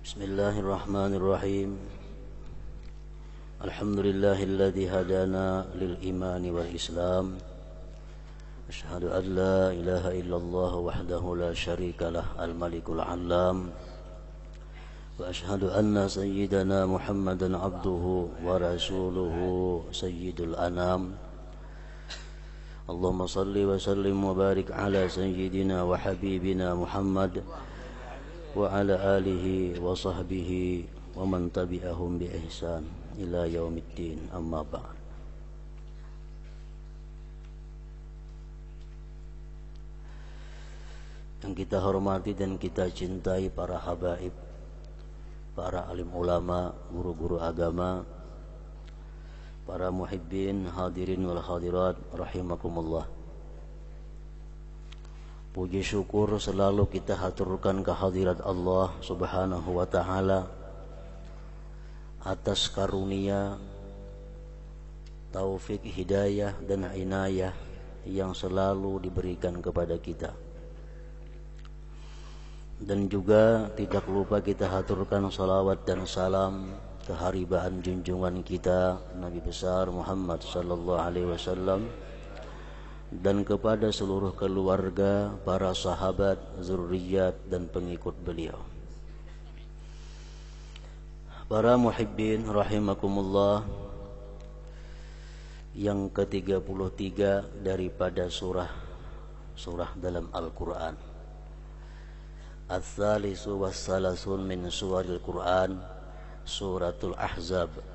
Bismillahirrahmanirrahim. Alhamdulillahilladzi hadana lil imani wal islam. Asyhadu an la ilaha illallah wahdahu la syarikalah al malikul alam. Wa asyhadu anna sayyidana Muhammadan abduhu wa rasuluhu sayyidul anam. Allahumma salli wa sallim wa barik ala sayyidina wa habibina Muhammad wa ala alihi wa sahbihi wa man tabi'ahum bi ihsan ila yaumiddin, amma ba'd. Yang kita hormati dan kita cintai para habaib, para alim ulama, guru-guru agama, para muhibbin, hadirin wal hadirat rahimakumullah. Puji syukur selalu kita haturkan kehadirat Allah Subhanahu wa ta'ala atas karunia, taufik, hidayah dan inayah yang selalu diberikan kepada kita. Dan juga tidak lupa kita haturkan salawat dan salam keharibaan junjungan kita Nabi besar Muhammad sallallahu alaihi wasallam dan kepada seluruh keluarga, para sahabat, zurriyat dan pengikut beliau. Para muhibbin rahimakumullah, yang ke-33 daripada surah dalam Al-Quran. Ats-tsalisu was-salasun min suwaril Quran, suratul Ahzab.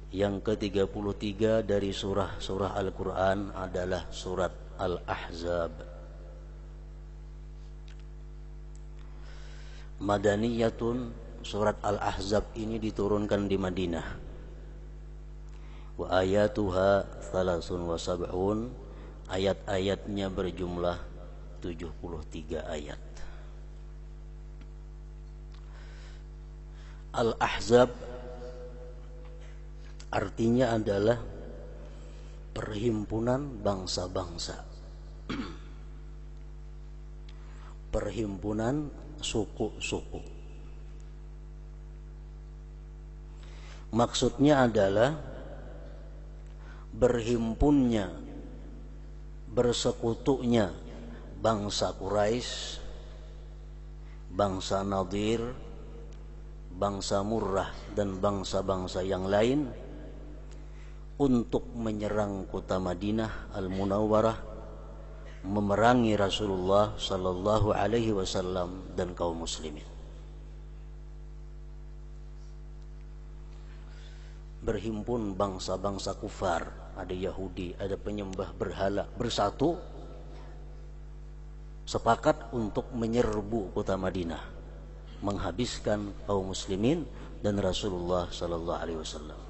Yang ke-33 dari surah Al-Quran adalah surat Al-Ahzab. Madaniyatun, surat Al-Ahzab ini diturunkan di Madinah. Wa ayatuha thalathun wa sab'un, ayat-ayatnya berjumlah 73 ayat. Al-Ahzab artinya adalah perhimpunan bangsa-bangsa, perhimpunan suku-suku. Maksudnya adalah berhimpunnya, bersekutunya bangsa Quraisy, bangsa Nadir, bangsa Murrah dan bangsa-bangsa yang lain untuk menyerang kota Madinah Al-Munawwarah, memerangi Rasulullah sallallahu alaihi wasallam dan kaum muslimin. Berhimpun bangsa-bangsa kufar, ada Yahudi, ada penyembah berhala, bersatu sepakat untuk menyerbu kota Madinah, menghabiskan kaum muslimin dan Rasulullah sallallahu alaihi wasallam.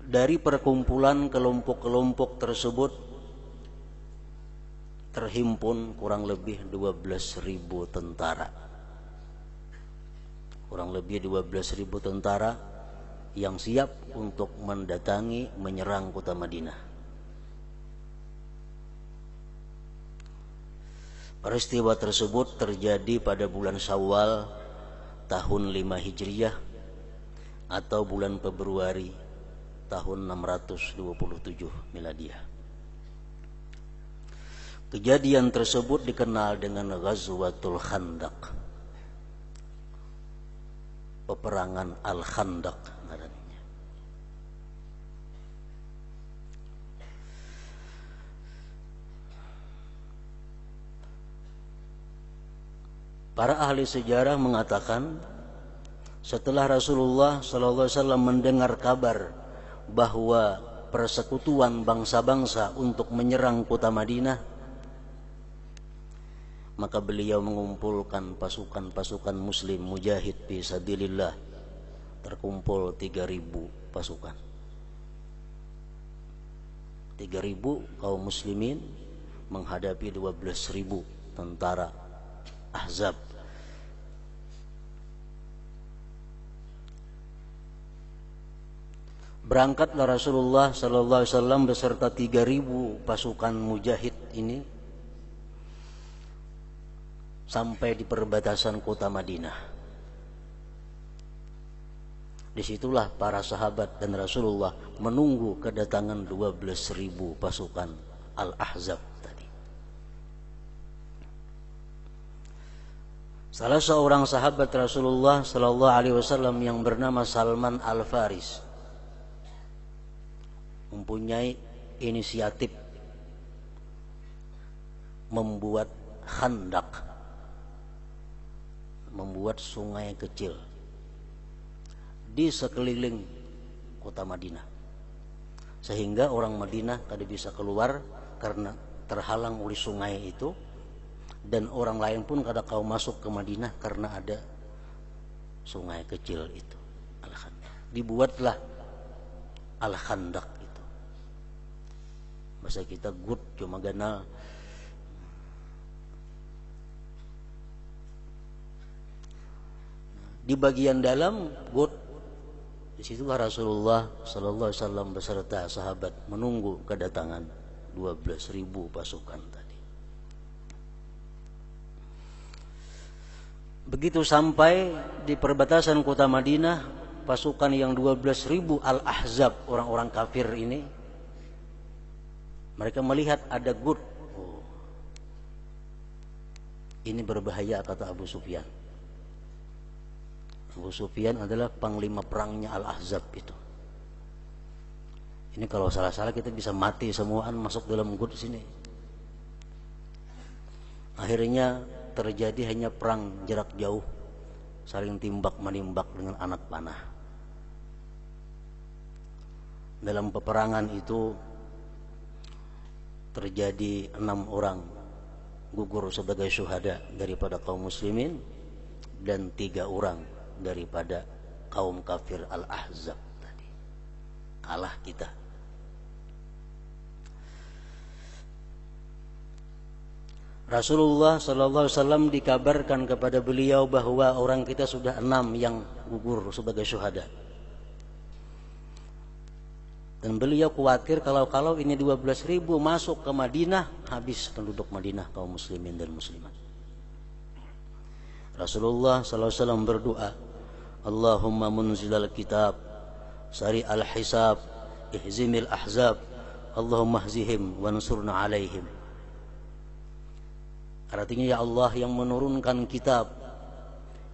Dari perkumpulan kelompok-kelompok tersebut terhimpun kurang lebih 12.000 tentara. Kurang lebih 12.000 tentara yang siap untuk mendatangi, menyerang kota Madinah. Peristiwa tersebut terjadi pada bulan Syawal tahun 5 Hijriyah atau bulan Februari tahun 627 Miladiah. Kejadian tersebut dikenal dengan Ghazwatul Khandaq, peperangan Al-Khandaq namanya. Para ahli sejarah mengatakan setelah Rasulullah sallallahu alaihi wasallam mendengar kabar bahwa persekutuan bangsa-bangsa untuk menyerang kota Madinah, maka beliau mengumpulkan pasukan-pasukan muslim mujahid fi sabilillah. Terkumpul 3.000 pasukan, 3.000 kaum muslimin menghadapi 12.000 tentara Ahzab. Berangkatlah Rasulullah sallallahu alaihi wasallam beserta 3.000 pasukan mujahid ini sampai di perbatasan kota Madinah. Disitulah para sahabat dan Rasulullah menunggu kedatangan 12.000 pasukan Al-Ahzab tadi. Salah seorang sahabat Rasulullah sallallahu alaihi wasallam yang bernama Salman Al-Faris mempunyai inisiatif membuat khandak, membuat sungai kecil di sekeliling kota Madinah, sehingga orang Madinah tadi bisa keluar karena terhalang oleh sungai itu, dan orang lain pun kada kau masuk ke Madinah karena ada sungai kecil itu, Al-Khandaq. Dibuatlah Al-Khandaq itu. Bahasa kita gut cuma ganal. Di bagian dalam gut, disitulah Rasulullah sallallahu alaihi wasallam beserta sahabat menunggu kedatangan 12.000 pasukan tadi. Begitu sampai di perbatasan kota Madinah, pasukan yang 12.000 Al-Ahzab, orang-orang kafir ini, mereka melihat ada gut. Oh, ini berbahaya, kata Abu Sufyan. Abu Sufyan adalah panglima perangnya Al-Ahzab itu. Ini kalau salah-salah kita bisa mati semuaan masuk dalam gut sini. Akhirnya terjadi hanya perang jarak jauh, saling timbak menimbak dengan anak panah. Dalam peperangan itu terjadi 6 orang gugur sebagai syuhada daripada kaum muslimin, dan 3 orang daripada kaum kafir Al-Ahzab tadi. Kalah kita. Rasulullah sallallahu alaihi wasallam dikabarkan kepada beliau bahwa orang kita sudah 6 yang gugur sebagai syuhada. Dan beliau khawatir kalau ini 12.000 masuk ke Madinah, habis penduduk Madinah kaum muslimin dan muslimat. Rasulullah sallallahu alaihi wasallam berdoa, Allahumma munzilal kitab, sari al-hisab, ihzimil ahzab, Allahumma hzihim wansurna alaihim. Artinya, ya Allah yang menurunkan kitab,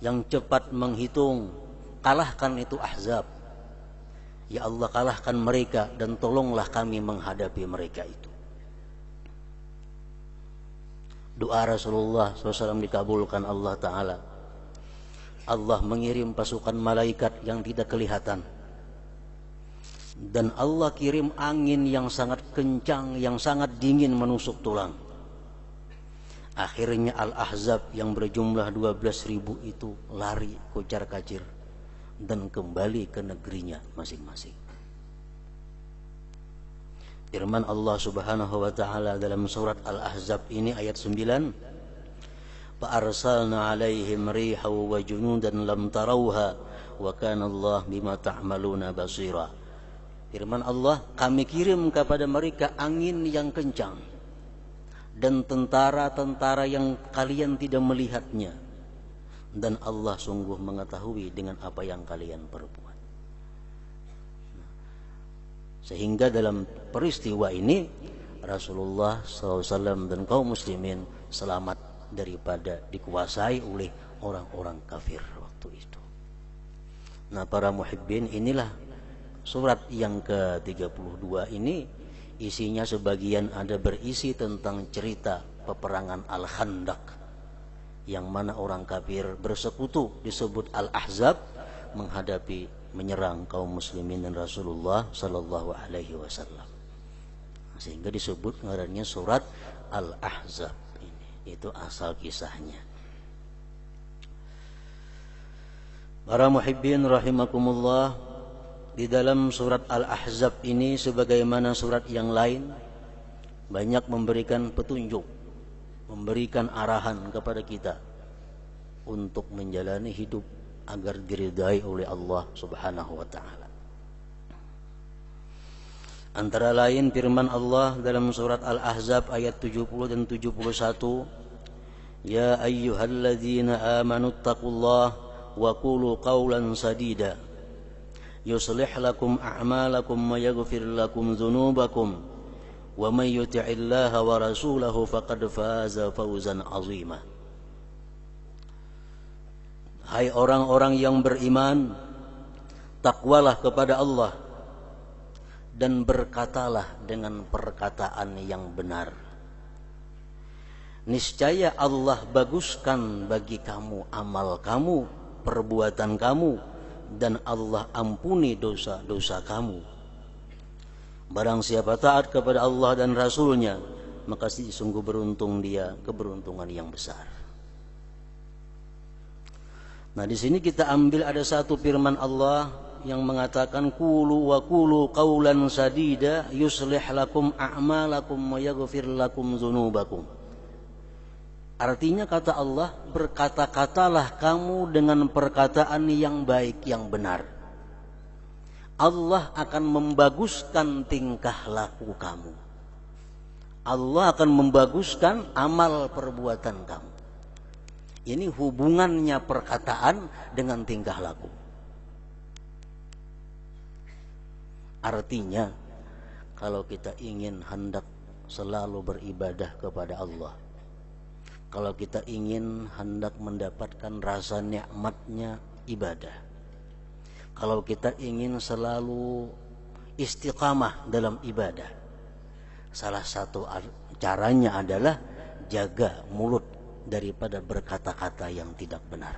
yang cepat menghitung, kalahkan itu ahzab. Ya Allah, kalahkan mereka dan tolonglah kami menghadapi mereka itu. Doa Rasulullah SAW dikabulkan Allah Ta'ala. Allah mengirim pasukan malaikat yang tidak kelihatan, dan Allah kirim angin yang sangat kencang, yang sangat dingin menusuk tulang. Akhirnya Al-Ahzab yang berjumlah 12.000 itu lari kocar kacir dan kembali ke negerinya masing-masing. Firman Allah Subhanahu wa taala dalam surat Al-Ahzab ini ayat 9, فَأَرْسَلْنَا عَلَيْهِمْ رِيحًا وَجُنُودًا لَمْ تَرَوْهَا وَكَانَ اللَّهُ بِمَا تَعْمَلُونَ بَصِيرًا. Firman Allah, kami kirim kepada mereka angin yang kencang dan tentara-tentara yang kalian tidak melihatnya, dan Allah sungguh mengetahui dengan apa yang kalian perbuat. Sehingga dalam peristiwa ini Rasulullah SAW dan kaum muslimin selamat daripada dikuasai oleh orang-orang kafir waktu itu. Nah, para muhibbin, inilah surat yang ke-32 ini, isinya sebagian ada berisi tentang cerita peperangan Al-Khandaq, yang mana orang kafir bersekutu disebut Al-Ahzab menghadapi menyerang kaum muslimin dan Rasulullah sallallahu alaihi wasallam. Sehingga disebut ngarannya surat Al-Ahzab. Itu asal kisahnya. Para muhibbin rahimakumullah, di dalam surat Al-Ahzab ini sebagaimana surat yang lain banyak memberikan petunjuk, memberikan arahan kepada kita untuk menjalani hidup agar diridai oleh Allah Subhanahu wa taala. Antara lain firman Allah dalam surat Al-Ahzab ayat 70 dan 71, يا أيها الذين آمنوا اتقوا الله وقولوا قولا سديدا يصلح لكم أعمالكم ويغفر لكم ذنوبكم ومن يطع الله ورسوله فقد فاز فوزا عظيما. Hai orang-orang yang beriman, takwalah kepada Allah dan berkatalah dengan perkataan yang benar. Niscaya Allah baguskan bagi kamu amal kamu, perbuatan kamu, dan Allah ampuni dosa-dosa kamu. Barang siapa taat kepada Allah dan Rasulnya, maka sungguh beruntung dia, keberuntungan yang besar. Nah, di sini kita ambil ada satu firman Allah yang mengatakan qulu wa qulu qaulan sadida yuslih lakum a'malakum wa yaghfir lakum dzunubakum. Artinya kata Allah, berkata-katalah kamu dengan perkataan yang baik, yang benar. Allah akan membaguskan tingkah laku kamu. Allah akan membaguskan amal perbuatan kamu. Ini hubungannya perkataan dengan tingkah laku. Artinya, kalau kita ingin hendak selalu beribadah kepada Allah, kalau kita ingin hendak mendapatkan rasa nikmatnya ibadah, kalau kita ingin selalu istiqamah dalam ibadah, salah satu caranya adalah jaga mulut daripada berkata-kata yang tidak benar.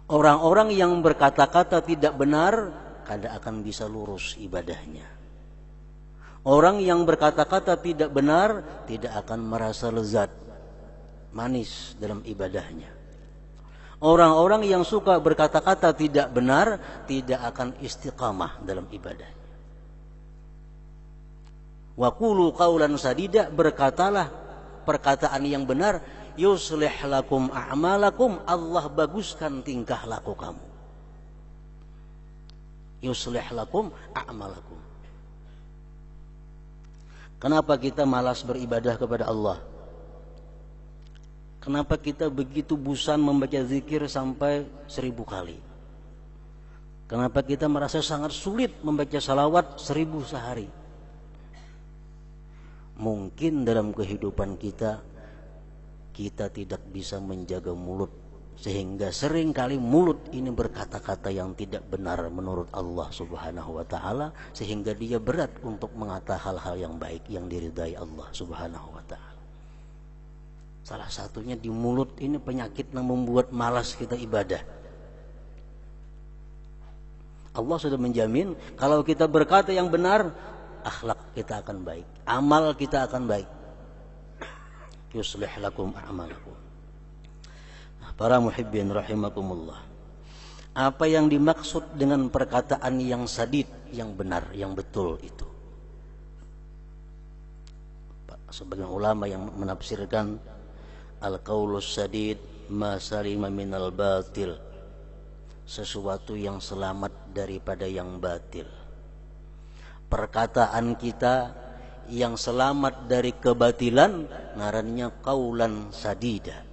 Orang-orang yang berkata-kata tidak benar kada akan bisa lurus ibadahnya. Orang yang berkata-kata tidak benar tidak akan merasa lezat, manis dalam ibadahnya. Orang-orang yang suka berkata-kata tidak benar tidak akan istiqamah dalam ibadahnya. Wa qulu qaulan sadida, berkatalah perkataan yang benar, yuslih lakum a'malakum, Allah baguskan tingkah laku kamu. Yuslih lakum a'malakum. Kenapa kita malas beribadah kepada Allah? Kenapa kita begitu bosan membaca zikir sampai 1000 kali? Kenapa kita merasa sangat sulit membaca salawat 1000 sehari? Mungkin dalam kehidupan kita tidak bisa menjaga mulut, sehingga seringkali mulut ini berkata-kata yang tidak benar menurut Allah Subhanahu wa ta'ala, sehingga dia berat untuk mengatakan hal-hal yang baik yang diridai Allah Subhanahu wa ta'ala. Salah satunya di mulut ini penyakit yang membuat malas kita ibadah. Allah sudah menjamin kalau kita berkata yang benar, akhlak kita akan baik, amal kita akan baik. Yuslih lakum a'malakum. Para muhibbin rahimakumullah, apa yang dimaksud dengan perkataan yang sadid, yang benar, yang betul itu? Sebagian ulama yang menafsirkan al-qaulus sadid ma salima minal batil, sesuatu yang selamat daripada yang batil. Perkataan kita yang selamat dari kebatilan ngarannya qaulan sadida.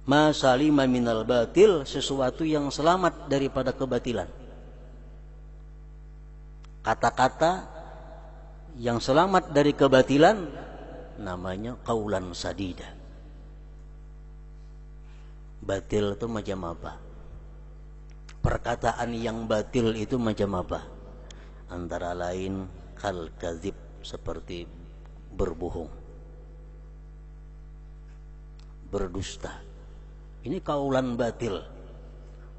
Ma salima minal batil, sesuatu yang selamat daripada kebatilan. Kata-kata yang selamat dari kebatilan namanya qaulan sadida. Batil itu macam apa? Perkataan yang batil itu macam apa? Antara lain kal kadzib, seperti berbohong, berdusta. Ini kaulan batil,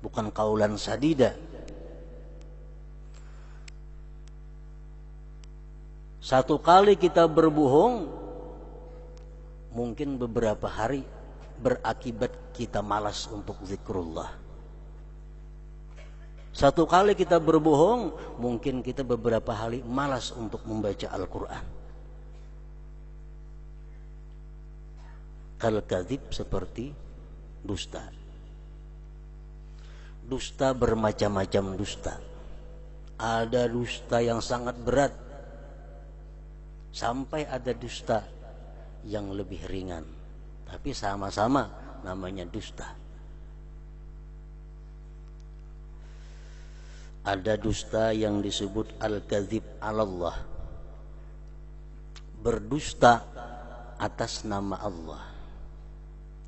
bukan kaulan sadida. Satu kali kita berbohong, mungkin beberapa hari berakibat kita malas untuk zikrullah. Satu kali kita berbohong, mungkin kita beberapa hari malas untuk membaca Al-Quran. Kal kadzib, seperti dusta. Dusta bermacam-macam dusta. Ada dusta yang sangat berat, Sampai ada dusta yang lebih ringan, tapi sama-sama namanya dusta. Ada dusta yang disebut al-kadzib 'alallah, berdusta atas nama Allah.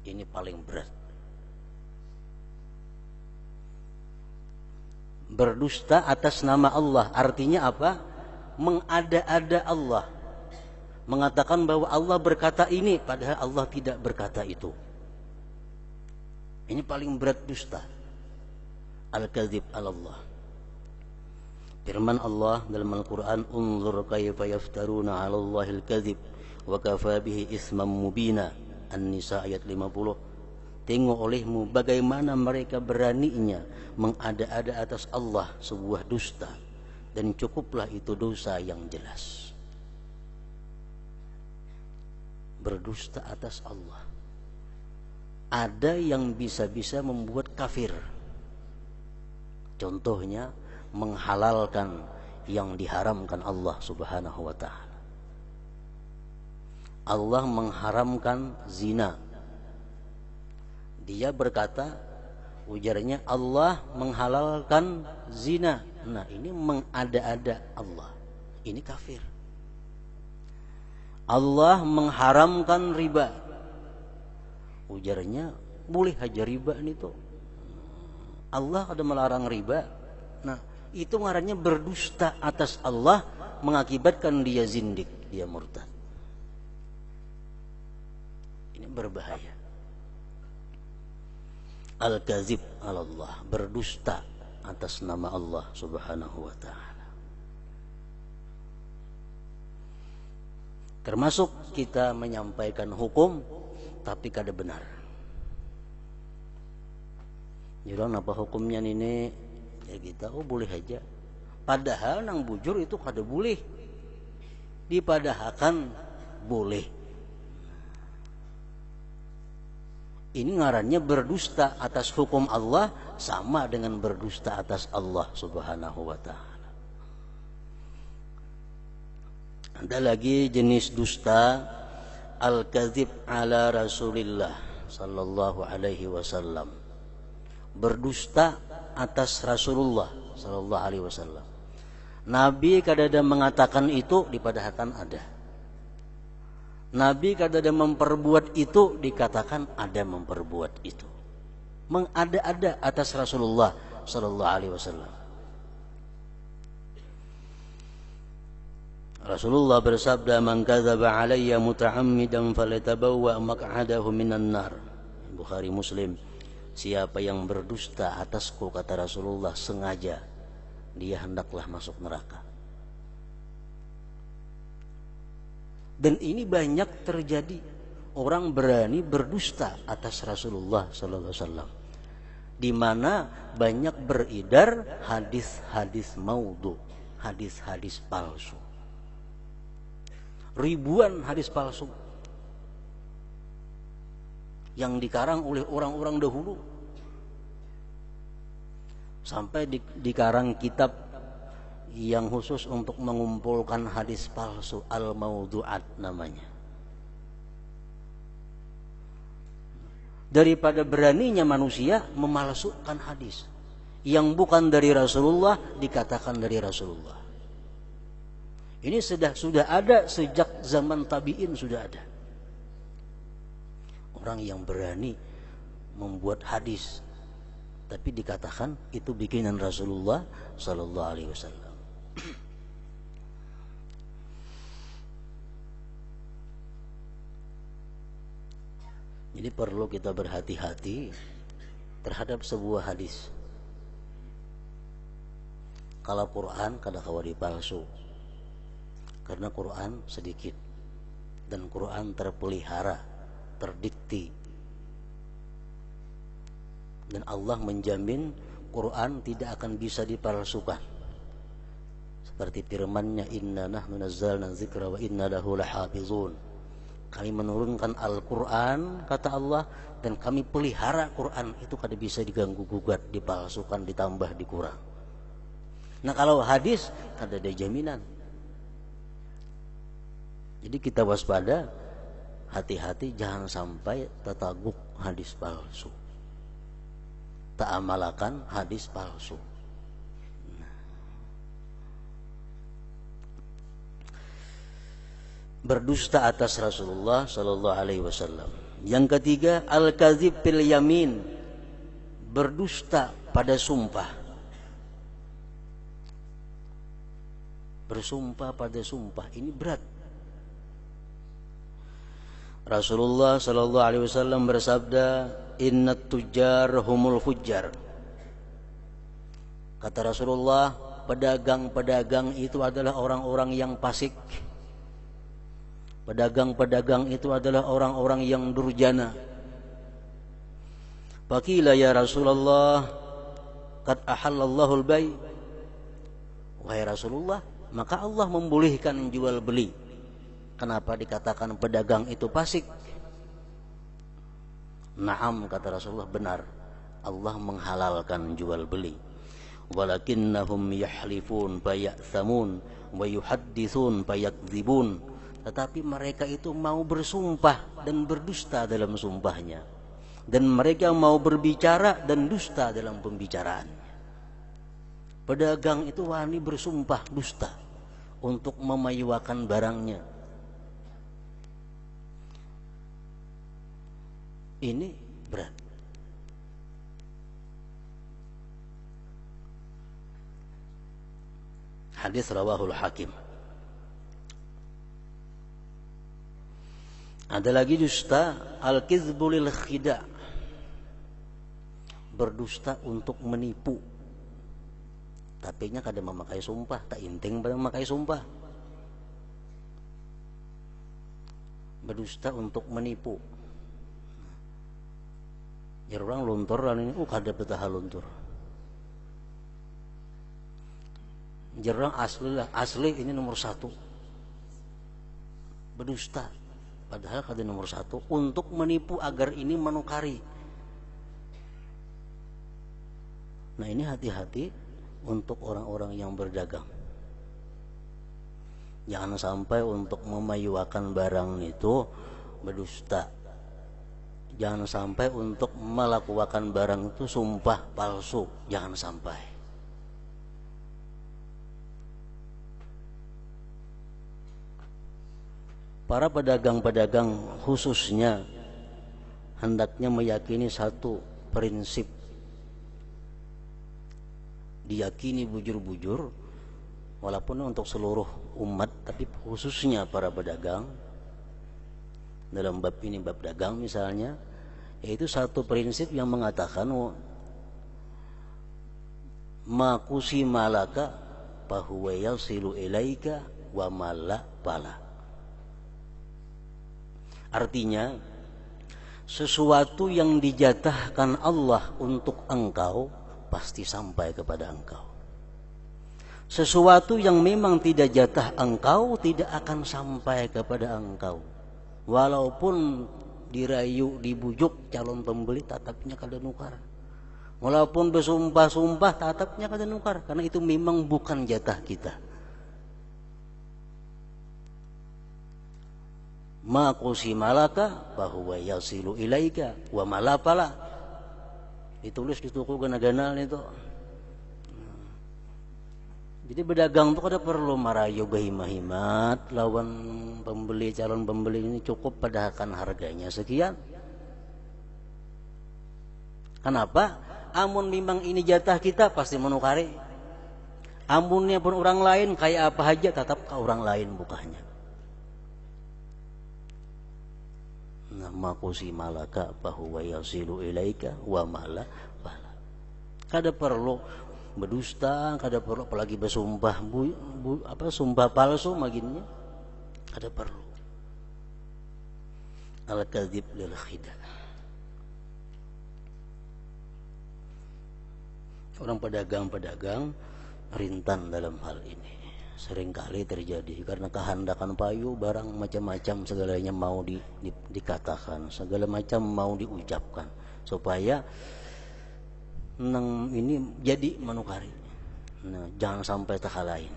Ini paling berat. Berdusta atas nama Allah artinya apa? Mengada-ada Allah, mengatakan bahwa Allah berkata ini padahal Allah tidak berkata itu. Ini paling berat dusta, al-kadzib 'alallah. Firman Allah dalam Al-Quran, unzur kaifa yaftaruna 'alallahi al-kadzib wa kafa bihi isman mubina. An-Nisa ayat 50. Tengok olehmu bagaimana mereka beraninya mengada-ada atas Allah sebuah dusta, dan cukuplah itu dosa yang jelas. Berdusta atas Allah. Ada yang bisa-bisa membuat kafir. Contohnya menghalalkan yang diharamkan Allah Subhanahu wa ta'ala. Allah mengharamkan zina. Dia berkata, ujarnya Allah menghalalkan zina. Nah, ini mengada-ada Allah. Ini kafir. Allah mengharamkan riba. Ujarnya boleh aja riba ini tuh. Allah ada melarang riba. Nah, itu ngarannya berdusta atas Allah, mengakibatkan dia zindik, dia murtad. Ini berbahaya. Al-kadzib 'alallah, berdusta atas nama Allah Subhanahu wa ta'ala. Termasuk kita menyampaikan hukum tapi kada benar. Jadi apa hukumnya ini? Ya kita boleh aja. Padahal nang bujur itu kada boleh. Dipadahkan boleh. Ini ngarannya berdusta atas hukum Allah, sama dengan berdusta atas Allah Subhanahu wa ta'ala. Ada lagi jenis dusta, al-kadzib ala Rasulillah sallallahu alaihi wasallam. Berdusta atas Rasulullah sallallahu alaihi wasallam. Nabi kadada mengatakan itu, dipadahkan ada. Nabi kadada memperbuat itu, dikatakan ada memperbuat itu. Mengada-ada atas Rasulullah sallallahu alaihi wasallam. Rasulullah bersabda, "Man kadzaba alayya muta'ammidan falyatabawwa maq'adahu minan nar." Bukhari Muslim. Siapa yang berdusta atasku, kata Rasulullah, sengaja, dia hendaklah masuk neraka. Dan ini banyak terjadi. Orang berani berdusta atas Rasulullah sallallahu alaihi wasallam. Di mana banyak beredar hadis-hadis maudhu, hadis-hadis palsu. Ribuan hadis palsu yang dikarang oleh orang-orang dahulu. Sampai dikarang kitab yang khusus untuk mengumpulkan hadis palsu, Al-Mawdu'at namanya. Daripada beraninya manusia memalsukan hadis yang bukan dari Rasulullah, dikatakan dari Rasulullah. Ini sudah ada sejak zaman tabi'in, sudah ada orang yang berani membuat hadis tapi dikatakan itu bikinan Rasulullah sallallahu alaihi wasallam. Jadi perlu kita berhati-hati terhadap sebuah hadis. Kalau Quran kada kawa dipalsu, karena Quran sedikit dan Quran terpelihara, terdikti, dan Allah menjamin Quran tidak akan bisa dipalsukan. Seperti firman-Nya, inna nahnu nazzalna dzikra wa inna lahu lahafizun. Kami menurunkan Al-Quran, kata Allah, dan kami pelihara Quran. Itu kada bisa diganggu gugat, dipalsukan, ditambah, dikurang. Nah kalau hadis kada ada jaminan. Jadi kita waspada, hati-hati jangan sampai tertaguk hadis palsu, tak amalkan hadis palsu. Berdusta atas Rasulullah sallallahu alaihi wasallam. Yang ketiga, al-kadzib fil yamin, berdusta pada sumpah. Bersumpah pada sumpah ini berat. Rasulullah sallallahu alaihi wasallam bersabda, "Innat tujjar humul fujjar." Kata Rasulullah, pedagang-pedagang itu adalah orang-orang yang fasik. Pedagang-pedagang itu adalah orang-orang yang durjana. Faqila ya Rasulullah, qad ahallallahu al-bay'. Wahai Rasulullah, maka Allah membolehkan jual beli. Kenapa dikatakan pedagang itu fasik? Naam, kata Rasulullah, benar. Allah menghalalkan jual beli. Walakinnahum yahlifun fayathamun wa yuhaddithun fayakdzibun. Tetapi mereka itu mau bersumpah dan berdusta dalam sumpahnya, dan mereka mau berbicara dan dusta dalam pembicaraannya. Pedagang itu wani bersumpah dusta untuk memayuakan barangnya. Ini berat. Hadis rawahul Hakim. Ada lagi dusta, al-kizbu lil khida', berdusta untuk menipu. Tapi nya kada memakai sumpah, tak inting pada memakai sumpah. Berdusta untuk menipu. Ya orang luntur lan ini, kada betah luntur. Jerang asli ini nomor 1. Berdusta. Padahal kada nomor 1 untuk menipu agar ini menukari. Nah ini hati-hati untuk orang-orang yang berdagang. Jangan sampai untuk memayuakan barang itu berdusta. Jangan sampai untuk melakukan barang itu sumpah palsu. Jangan sampai. Para pedagang-pedagang khususnya hendaknya meyakini satu prinsip. Diyakini bujur-bujur, walaupun untuk seluruh umat, tapi khususnya para pedagang. Dalam bab ini, bab dagang misalnya, yaitu satu prinsip yang mengatakan ma qusima laka fahuwa yasilu ilaika wa ma la fala. Artinya, sesuatu yang dijatahkan Allah untuk engkau pasti sampai kepada engkau. Sesuatu yang memang tidak jatah engkau tidak akan sampai kepada engkau. Walaupun dirayu, dibujuk calon pembeli, tatapnya kada nukar. Walaupun bersumpah-sumpah, tatapnya kada nukar. Karena itu memang bukan jatah kita. Ma qusima laka fahuwa yasilu ilaika wa ma la fala. Ditulis di toko gana-gana itu. Jadi berdagang itu kada perlu marayu bahimahimat lawan pembeli, calon pembeli ini cukup padahakan harganya sekian. Kenapa? Amun memang ini jatah kita pasti menukari. Amunnya pun orang lain kayak apa aja tetap ke orang lain bukanya. Ma qusima laka fahuwa yasilu ilaika wa ma la fala. Kada perlu berdusta, kada perlu apalagi bersumpah sumpah palsu maginnya. Kada perlu. Al-kadzib lil khida'. Orang pedagang-pedagang rintan dalam hal ini. Seringkali terjadi karena kehendakan payu barang macam-macam segalanya mau dikatakan, segala macam mau diucapkan supaya ini jadi manukari. Nah, jangan sampai tak lain.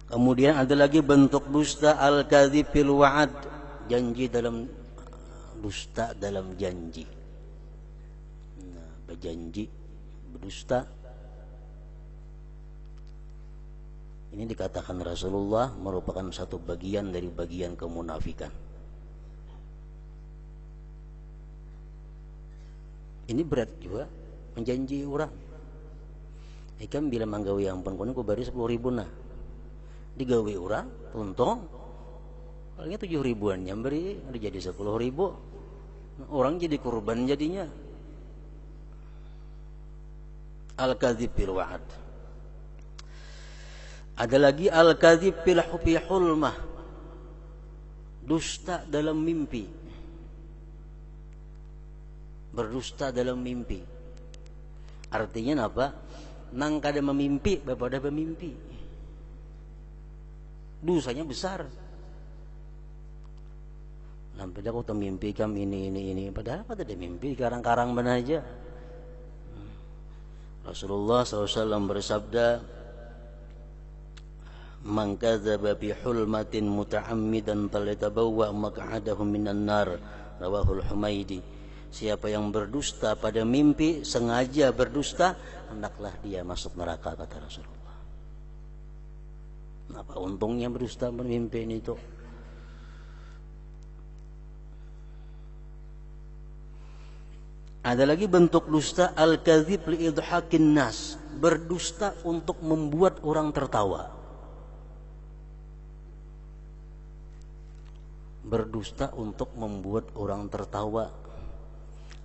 Kemudian ada lagi bentuk dusta al-kadzib fil wa'ad, dusta dalam janji. Nah, berjanji berdusta. Ini dikatakan Rasulullah merupakan satu bagian dari bagian kemunafikan. Ini berat juga menjanji orang. Ikan bila manggawi ampun kuning ku bari 10.000 nah. Digawe orang tuntung palingnya 7.000-an nyamberi ada jadi 10.000. Orang jadi kurban jadinya. Al-kadzib fil wa'ad. Ada lagi al-kadzib fil hulmah, dusta dalam mimpi. Berdusta dalam mimpi. Artinya apa? Nang kada memimpi, daripada bermimpi. Dosanya besar. Sampai aku termimpi kam ini. Padahal pada dia mimpi karang-karang benar aja. Rasulullah SAW bersabda, "Man kadzaba bi hulmatin muta'ammidan falyatabawwa maq'adahu minan nar." Rawahul Humaidi. Siapa yang berdusta pada mimpi, sengaja berdusta, hendaklah dia masuk neraka, kata Rasulullah. Apa untungnya berdusta bermimpi itu? Ada lagi bentuk dusta al-kadzib li idhakin nas, berdusta untuk membuat orang tertawa. Berdusta untuk membuat orang tertawa.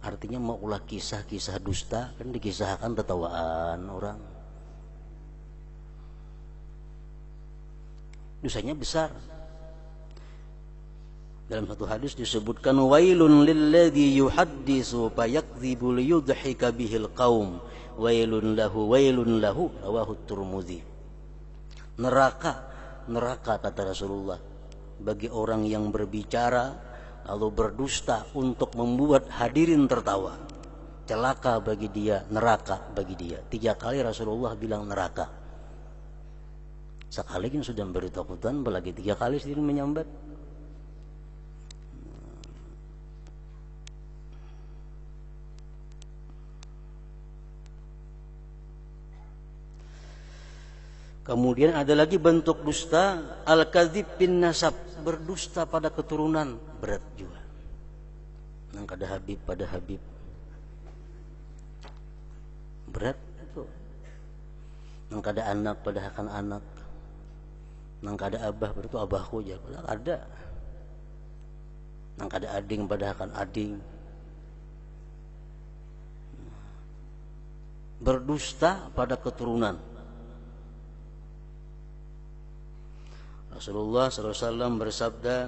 Artinya mau ulah kisah-kisah dusta, kan dikisahkan tertawaan orang. Dosanya besar. Dalam satu hadis disebutkan, wailun lilladzi yuhaddisu fayakdzibu liyudhika bihil qaum, wailun lahu rawahu Tirmidzi. Neraka kata Rasulullah bagi orang yang berbicara lalu berdusta untuk membuat hadirin tertawa. Celaka bagi dia, neraka bagi dia. 3 kali Rasulullah bilang neraka. Sekali kan sudah memberi takutan, apalagi 3 kali sendiri menyambat. Kemudian ada lagi bentuk dusta al-kadzib bin nasab, berdusta pada keturunan, berat juga. Nang kada Habib pada Habib, berat itu. Nang kada anak pada akan anak, nang kada abah pada itu abahku aja, ada. Nang kada ading pada akan ading. Berdusta pada keturunan. Rasulullah SAW bersabda,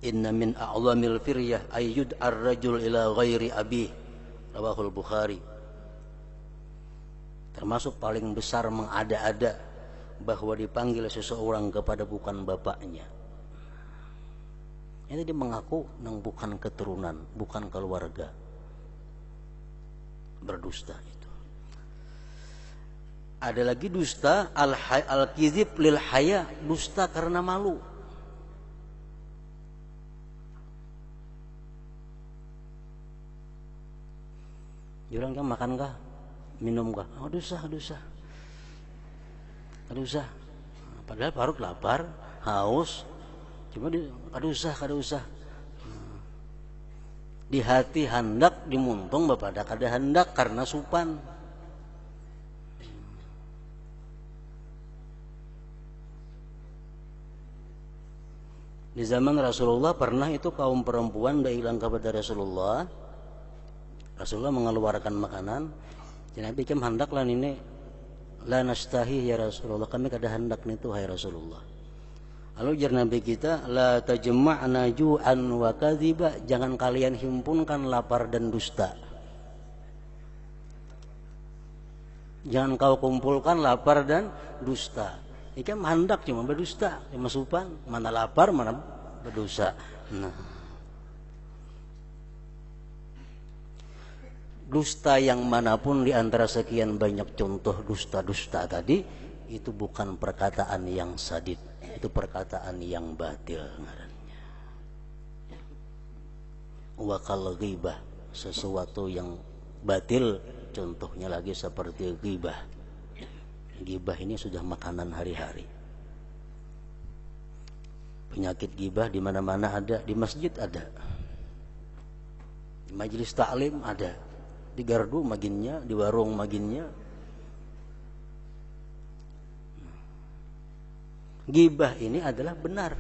"Inna min a'zamil firyah ayyud ar-rajul ila ghairi abih." Rawahul Bukhari. Termasuk paling besar mengada-ada bahwa dipanggil seseorang kepada bukan bapaknya. Ini dia mengaku nang bukan keturunan, bukan keluarga. Berdusta itu. Ada lagi dusta al-kizib lil haya, dusta karena malu. Jurang kan makan kah? Minum kah? Oh, dosa. Padahal perut lapar, haus. Cuma kada usah. Di hati hendak dimuntung bapada kada hendak karena supan. Di zaman Rasulullah pernah itu kaum perempuan bilang kepada Rasulullah mengeluarkan makanan. Nabi kem hendaklah ini la nastahi ya Rasulullah, kami kada hendak nitu hai Rasulullah. Lalu jar Nabi kita, la tajma'na ju'an wa kadhiba, jangan kalian himpunkan lapar dan dusta. Jangan kau kumpulkan lapar dan dusta. Ini kan hendak cuma berdusta, cuma supan, mana lapar, mana berdosa. Nah. dusta yang manapun di antara sekian banyak contoh dusta-dusta tadi, itu bukan perkataan yang sadid, itu perkataan yang batil ngarannya. Wa kal ghibah, sesuatu yang batil, contohnya lagi seperti ghibah. Ghibah ini sudah makanan hari-hari. Penyakit ghibah di mana-mana ada, di masjid ada, di majelis taklim ada, di gardu maginnya, di warung maginnya. Ghibah ini adalah benar.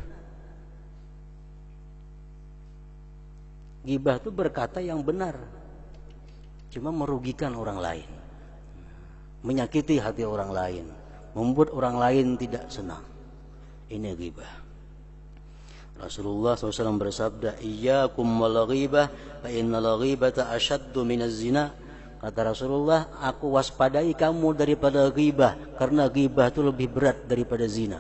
Ghibah itu berkata yang benar, cuma merugikan orang lain, menyakiti hati orang lain, membuat orang lain tidak senang. Ini ghibah. Rasulullah SAW bersabda, "Iyyakum wal ghibah, fa innal ghibata ashaddu minaz zina." Kata Rasulullah, aku waspadai kamu daripada ghibah, karena ghibah itu lebih berat daripada zina.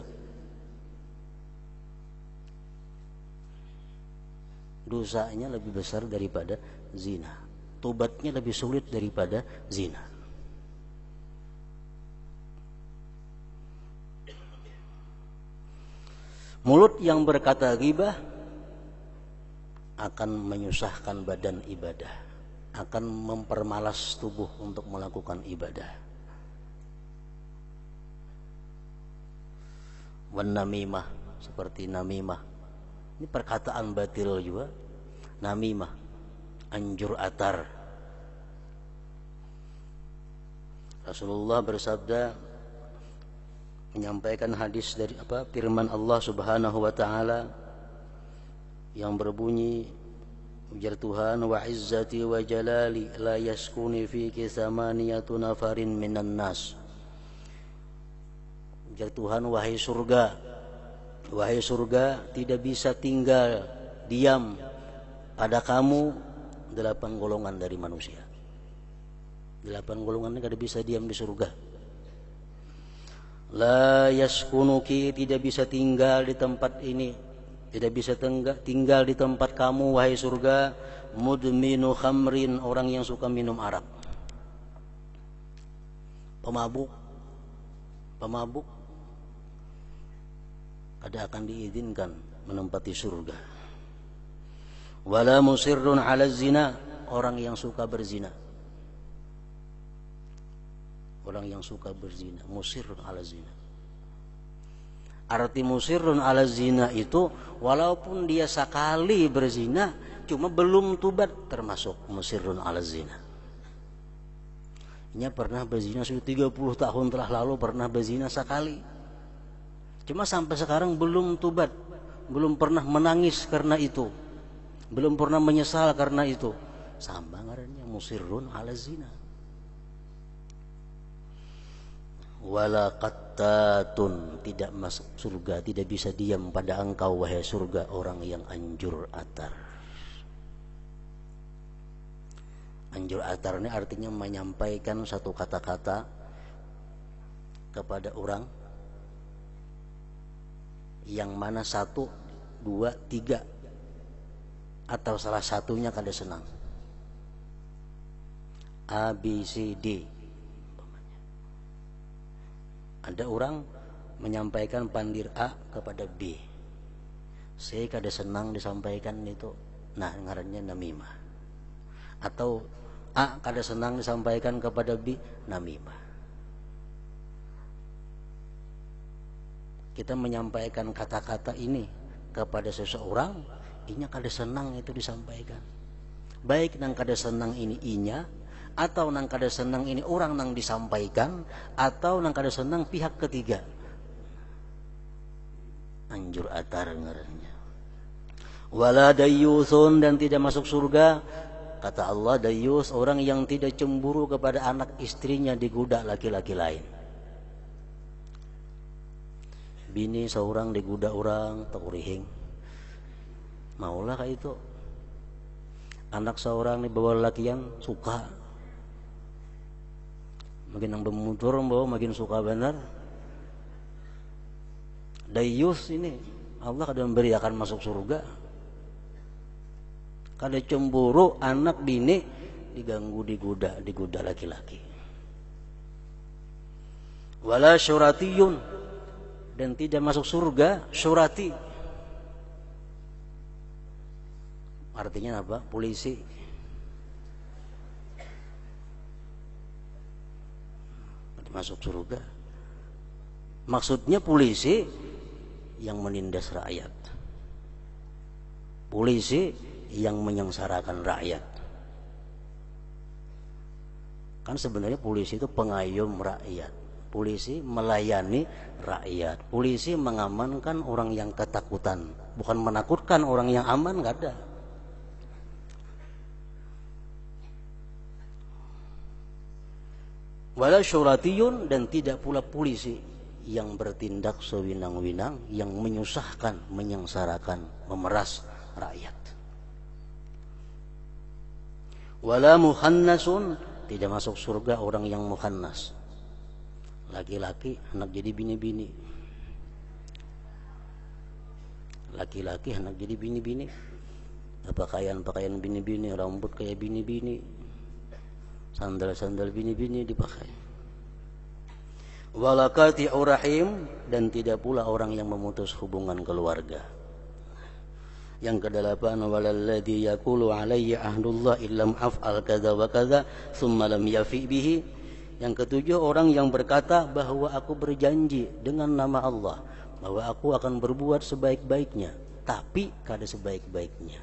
Dosanya lebih besar daripada zina. Tobatnya lebih sulit daripada zina. Mulut yang berkata ghibah akan menyusahkan badan ibadah, akan mempermalas tubuh untuk melakukan ibadah. Wan namimah, seperti namimah, ini perkataan batil juga. Namimah, anjur atar. Rasulullah bersabda, menyampaikan hadis dari firman Allah Subhanahu wa taala yang berbunyi, ujar Tuhan, wa izzati wa jalali la yaskuni fiki samaniyatu nafarin minan nas. Ujar Tuhan, wahai surga, tidak bisa tinggal diam pada kamu 8 golongan dari manusia. 8 golongan ini tidak bisa diam di surga. La yaskunuki, tidak bisa tinggal di tempat ini, tidak bisa tinggal di tempat kamu wahai surga, mudminu khamrin, orang yang suka minum arak, pemabuk ada akan diizinkan menempati surga. Wala musirrun ala zina, orang yang suka berzina. Orang yang suka berzina, musirrun ala zina. Arti musirrun ala zina itu walaupun dia sekali berzina, cuma belum tobat, termasuk musirrun ala zina. Nya pernah berzina sudah 30 tahun telah lalu, pernah berzina sekali, cuma sampai sekarang belum tobat, belum pernah menangis karena itu, belum pernah menyesal karena itu. Sama ngarannya musirrun ala zina. Wala qattatun, tidak masuk surga, tidak bisa diam pada engkau wahai surga, orang yang anjur atar. Anjur atar ini artinya menyampaikan satu kata-kata kepada orang yang mana 1, 2, 3 atau salah satunya kada senang. A, B, C, D. Ada orang menyampaikan pandir A kepada B, saya kada senang disampaikan itu, nah ngarannya namimah. Atau A kada senang disampaikan kepada B, namimah. Kita menyampaikan kata-kata ini kepada seseorang, inya kada senang itu disampaikan. Baik nang kada senang ini inya, atau nang kada senang ini orang nang disampaikan, atau nang kada senang pihak ketiga. Anjur atar ngarannya. Wala dayyusun, dan tidak masuk surga, kata Allah, dayyus orang yang tidak cemburu kepada anak istrinya digoda laki-laki lain. Bini seorang digoda orang takurihing, maulah kayak itu. Anak seorang dibawa lakian suka, makin nang bemutur bawa makin suka benar. Dayyus ini Allah kadang beri akan masuk surga. Kada cemburu anak bini diganggu, digoda laki-laki. Wala syuratiyun, dan tidak masuk surga syurati. Artinya apa? Polisi. Tidak masuk surga. Maksudnya polisi yang menindas rakyat, polisi yang menyengsarakan rakyat. Kan sebenarnya polisi itu pengayom rakyat, polisi melayani rakyat, polisi mengamankan orang yang ketakutan, bukan menakutkan orang yang aman, nggak ada. Wala syuratiyun, dan tidak pula polisi yang bertindak sewinang-winang, yang menyusahkan, menyengsarakan, memeras rakyat. Wala muhannasun, tidak masuk surga orang yang muhannas, laki-laki anak jadi bini-bini, laki-laki anak jadi bini-bini, pakaian bini-bini, rambut kayak bini-bini, sandal bini-bini dipakai. Walakati urahim, dan tidak pula orang yang memutus hubungan keluarga. Yang kedelapan, walalladzi yaqulu alayya ahdullah illam af'al kadza wa kadza tsumma lam yafi bihi. Yang ketujuh, orang yang berkata bahwa aku berjanji dengan nama Allah bahwa aku akan berbuat sebaik-baiknya, tapi kada sebaik-baiknya.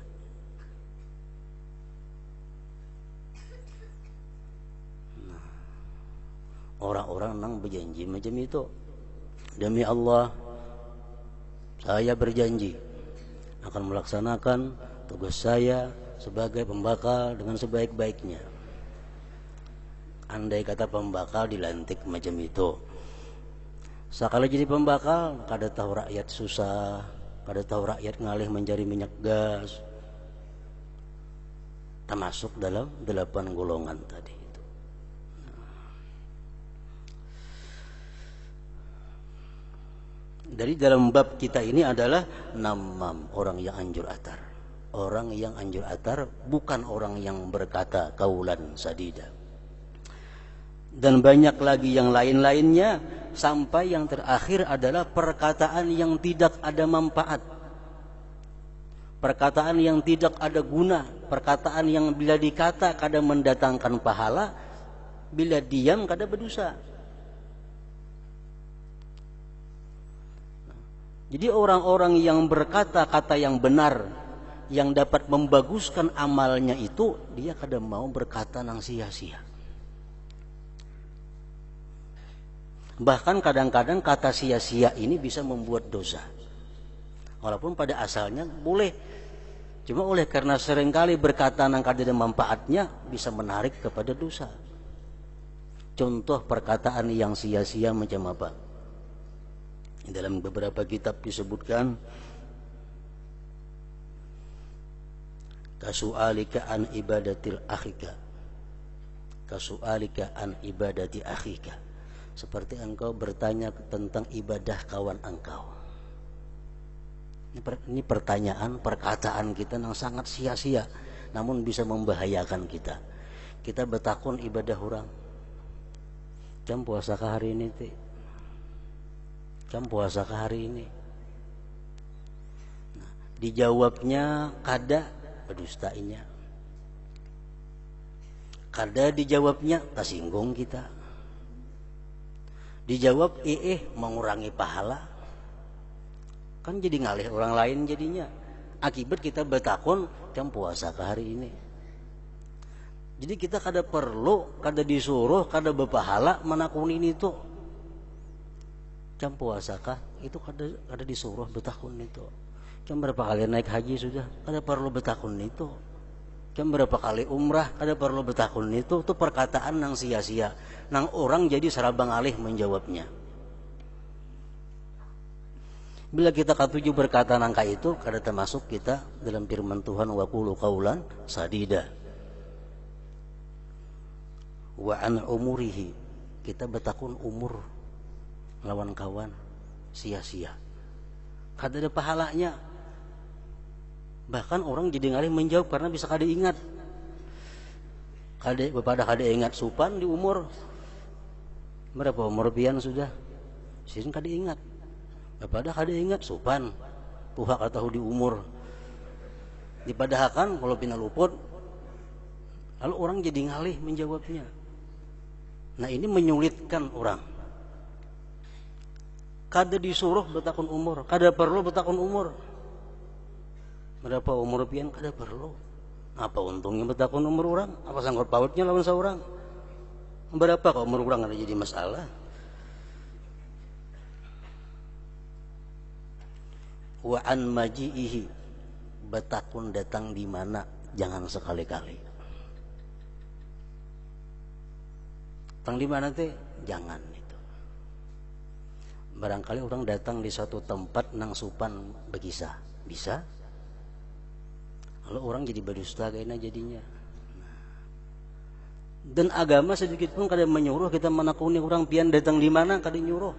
Orang-orang nang berjanji macam itu. Demi Allah, saya berjanji akan melaksanakan tugas saya sebagai pembakal dengan sebaik-baiknya. Andai kata pembakal dilantik macam itu, sekali jadi pembakal, kada tahu rakyat susah, kada tahu rakyat ngalih mencari minyak gas, termasuk dalam 8 golongan tadi. Dari dalam bab kita ini adalah namam, orang yang anjur atar. Orang yang anjur atar, bukan orang yang berkata kaulan sadida. Dan banyak lagi yang lain-lainnya, sampai yang terakhir adalah perkataan yang tidak ada manfaat, perkataan yang tidak ada guna, perkataan yang bila dikata kada mendatangkan pahala, bila diam kada berdosa. Jadi orang-orang yang berkata-kata yang benar, yang dapat membaguskan amalnya itu, dia kada mau berkata nang sia-sia. Bahkan kadang-kadang kata sia-sia ini bisa membuat dosa, walaupun pada asalnya boleh. Cuma oleh karena seringkali berkata nang kada ada manfaatnya, bisa menarik kepada dosa. Contoh perkataan yang sia-sia macam apa? Dalam beberapa kitab disebutkan, kasu'alika an ibadatil akhika, kasu'alika an ibadati akhika, seperti engkau bertanya tentang ibadah kawan engkau. Ini pertanyaan, perkataan kita yang sangat sia-sia, namun bisa membahayakan kita. Kita bertakun ibadah orang, jam puasa ke hari ini ti, jam puasa ke hari ini. Nah, dijawabnya kada, berdustainya. Kada dijawabnya, tersinggung kita. Dijawab mengurangi pahala, kan jadi ngalih orang lain jadinya. Akibat kita bertakun jam puasa ke hari ini. Jadi kita kada perlu, kada disuruh, kada berpahala menakuni itu. Jam puasa kah? Itu kada disuruh bertakun itu. Jam berapa kali naik haji sudah, kada perlu bertakun itu. Jam berapa kali umrah, kada perlu bertakun itu. Itu perkataan nang sia-sia, nang orang jadi serabang alih menjawabnya. Bila kita katuju berkata nangka itu, kada termasuk kita dalam firman Tuhan, wa qulu qaulan sadida. Wa an umurihi, kita bertakun umur lawan kawan sia-sia, kada ada pahalanya. Bahkan orang jadi ngalih menjawab karena bisa kada ingat. Pada kade ingat supan di umur berapa umur pian sudah sin kade ingat pada kade ingat supan puhak atau di umur dipadahakan kalau pina luput lalu orang jadi ngalih menjawabnya. Nah ini menyulitkan orang. Kada disuruh betakun umur, kada perlu betakun umur. Berapa umur pian kada perlu. Apa untungnya betakun umur orang? Apa sangkut pautnya lawan seorang? Berapa kok umur orang ada jadi masalah? Wa an maji'ihi, betakun datang di mana jangan sekali-kali. Datang di mana teh? Jangan itu. Barangkali orang datang di suatu tempat nang supan bekisah, bisa? Kalau orang jadi berdusta kayaknya jadinya. Dan agama sedikit pun kada menyuruh kita menakuni orang pian datang di mana kada nyuruh.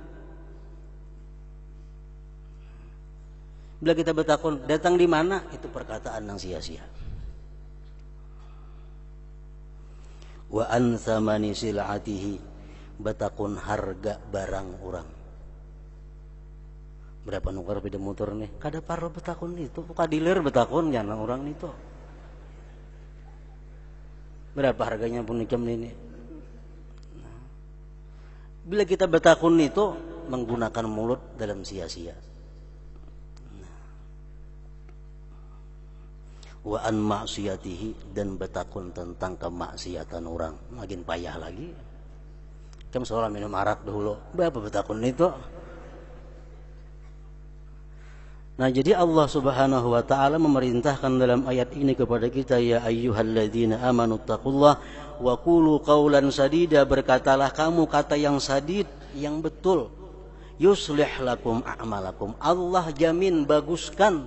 Bila kita bertakun datang di mana itu perkataan yang sia-sia. Wa an thamani silatihi, bertakun harga barang orang. Berapa nukar beda motor nih? Kada parlo bertakun itu, kadilir bertakun jangan orang itu. Berapa harganya pun jam ini? Bila kita bertakun itu menggunakan mulut dalam sia-sia. Wa an maksiyatihi, dan bertakun tentang kemaksiatan orang, makin payah lagi. Kan seorang minum arak dahulu, berapa bertakun itu? Nah jadi Allah subhanahu wa ta'ala memerintahkan dalam ayat ini kepada kita, ya ayyuhalladzina amanu taqullah wa qulu qawlan sadida, berkatalah kamu kata yang sadid, yang betul. Yuslih lakum a'malakum, Allah jamin baguskan,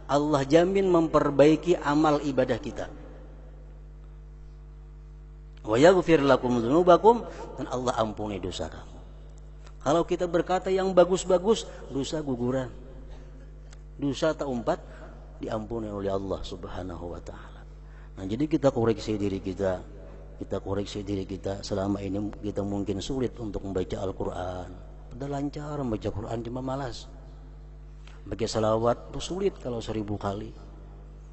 Allah jamin memperbaiki amal ibadah kita. Wa yaghfir lakum dzunubakum, dan Allah ampuni dosa kamu. Kalau kita berkata yang bagus-bagus, dosa guguran. Dosa tak umpat diampuni oleh Allah subhanahu wa ta'ala. Nah jadi kita koreksi diri kita. Kita koreksi diri kita. Selama ini kita mungkin sulit untuk membaca Al-Quran. Padahal lancar membaca Quran, cuma malas. Baca salawat itu sulit kalau 1000 kali.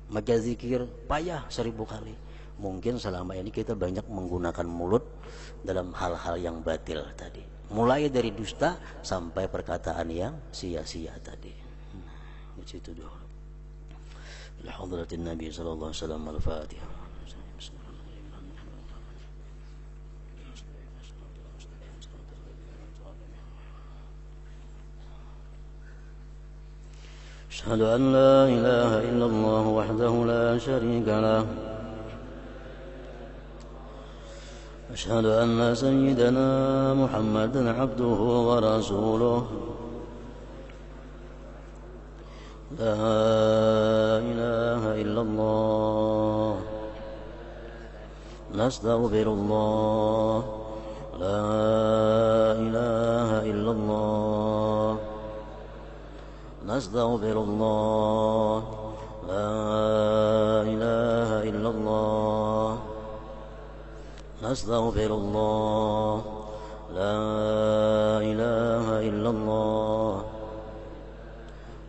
Baca zikir payah 1000 kali. Mungkin selama ini kita banyak menggunakan mulut dalam hal-hal yang batil tadi. Mulai dari dusta sampai perkataan yang sia-sia tadi. Di situ dulu. Ila hadratin Nabi sallallahu alaihi wasallam, al-Fatihah. Asyhadu an la ilaha illallah wahdahu la syarika lah. Asyhadu anna sayyidana Muhammadan abduhu wa rasuluh. لا إله إلا الله نستغفر الله لا إله إلا الله نستغفر الله لا إله إلا الله نستغفر الله لا إله إلا الله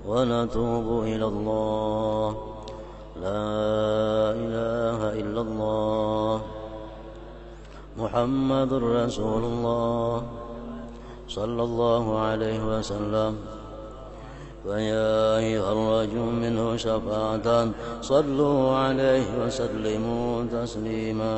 ونتوب إلى الله لا إله إلا الله محمد رسول الله صلى الله عليه وسلم ويا أيها الرجل منه شفاعة صلوا عليه وسلموا تسليما.